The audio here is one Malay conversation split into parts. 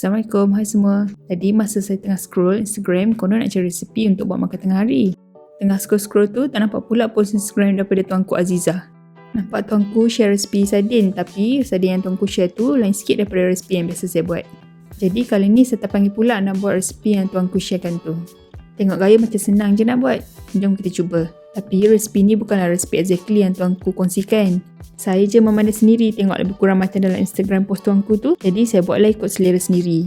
Assalamualaikum, hai semua. Tadi masa saya tengah scroll Instagram, konon nak cari resipi untuk buat makan tengah hari. Tengah scroll-scroll tu, tak nampak pula post Instagram daripada tuanku Azizah. Nampak tuanku share resipi sardin, tapi sardin yang tuanku share tu lain sikit daripada resipi yang biasa saya buat. Jadi kali ni saya terpanggil pula nak buat resipi yang tuanku sharekan tu. Tengok gaya macam senang je nak buat. Jom kita cuba. Tapi resipi ni bukanlah resipi exactly yang tuanku kongsikan. Saya je memandai sendiri tengok lebih kurang macam dalam Instagram post tuanku tu. Jadi saya buatlah ikut selera sendiri.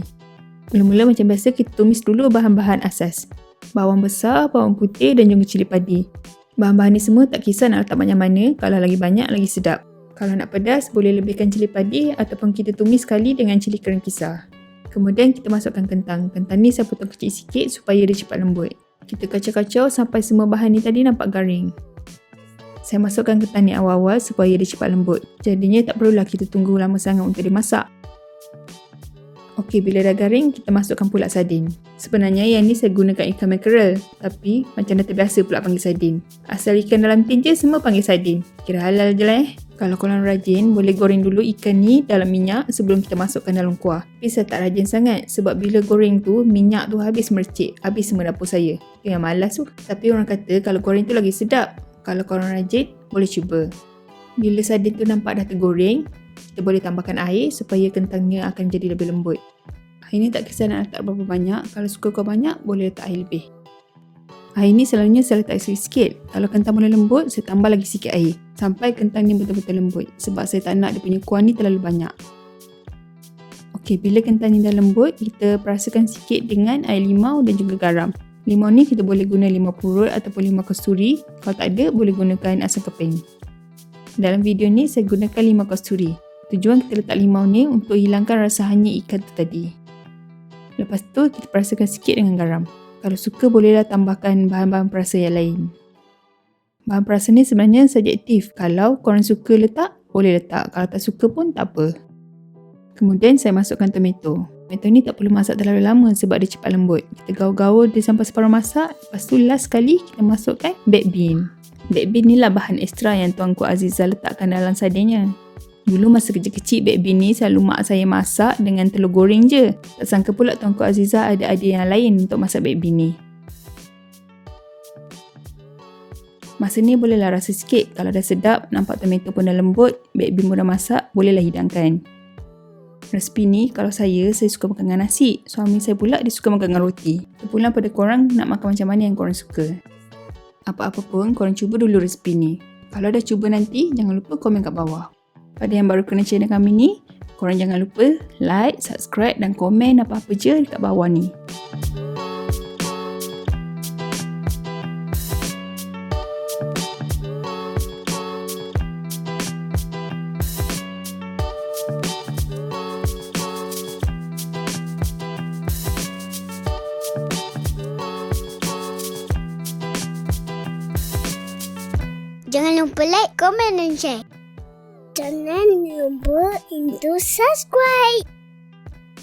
Mula-mula macam biasa kita tumis dulu bahan-bahan asas. Bawang besar, bawang putih dan juga cili padi. Bahan-bahan ni semua tak kisah nak letak banyak mana. Kalau lagi banyak lagi sedap. Kalau nak pedas boleh lebihkan cili padi ataupun kita tumis sekali dengan cili kering kisar. Kemudian kita masukkan kentang. Kentang ni saya potong kecil sikit supaya dia cepat lembut. Kita kacau-kacau sampai semua bahan ni tadi nampak garing. Saya masukkan kentang ni awal-awal supaya dia cepat lembut. Jadinya tak perlulah kita tunggu lama sangat untuk dimasak. Okey, bila dah garing, kita masukkan pula sardin. Sebenarnya yang ni saya gunakan ikan mackerel. Tapi macam dah terbiasa pula panggil sardin. Asal ikan dalam tin je semua panggil sardin. Kira halal je lah Kalau korang rajin, boleh goreng dulu ikan ni dalam minyak sebelum kita masukkan dalam kuah. Tapi saya tak rajin sangat sebab bila goreng tu, minyak tu habis mercik. Habis semua dapur saya. Itu yang malas tu. Tapi orang kata kalau goreng tu lagi sedap. Kalau korang rajin, boleh cuba. Bila sardin tu nampak dah tergoreng, kita boleh tambahkan air supaya kentangnya akan jadi lebih lembut. Air ni tak kisah nak letak berapa banyak. Kalau suka kau banyak, boleh letak air lebih. Air ni selalunya saya letak sikit-sikit. Kalau kentang boleh lembut, saya tambah lagi sikit air. Sampai kentang ni betul-betul lembut. Sebab saya tak nak dia punya kuah ni terlalu banyak. Okey, bila kentang ni dah lembut, kita perasakan sikit dengan air limau dan juga garam. Limau ni kita boleh guna limau purut ataupun limau kasturi. Kalau tak ada, boleh gunakan asam keping. Dalam video ni, saya gunakan limau kasturi. Tujuan kita letak limau ni untuk hilangkan rasa hanyut ikan tu tadi. Lepas tu, kita perasakan sikit dengan garam. Kalau suka, bolehlah tambahkan bahan-bahan perasa yang lain. Bahan perasa ni sebenarnya subjektif. Kalau korang suka letak, boleh letak. Kalau tak suka pun tak apa. Kemudian saya masukkan tomato. Tomato ni tak perlu masak terlalu lama sebab dia cepat lembut. Kita gaul-gaul dia sampai separuh masak. Lepas tu last sekali kita masukkan baked bean. Baked bean ni lah bahan ekstra yang tuanku Azizah letakkan dalam sardinnya. Dulu masa kecil-kecil baked bean ni selalu mak saya masak dengan telur goreng je. Tak sangka pula tuanku Azizah ada idea yang lain untuk masak baked bean ni. Masa ni bolehlah rasa sikit. Kalau dah sedap, nampak tomato pun dah lembut, baked bean pun dah masak, bolehlah hidangkan. Resipi ni kalau saya suka makan dengan nasi. Suami saya pula dia suka makan dengan roti. Terpulang pada korang nak makan macam mana yang korang suka. Apa-apa pun korang cuba dulu resipi ni. Kalau dah cuba nanti jangan lupa komen kat bawah. Pada yang baru kena channel kami ni, korang jangan lupa like, subscribe dan komen apa-apa je dekat bawah ni. Jangan lupa like, komen dan share. Jangan lupa untuk subscribe.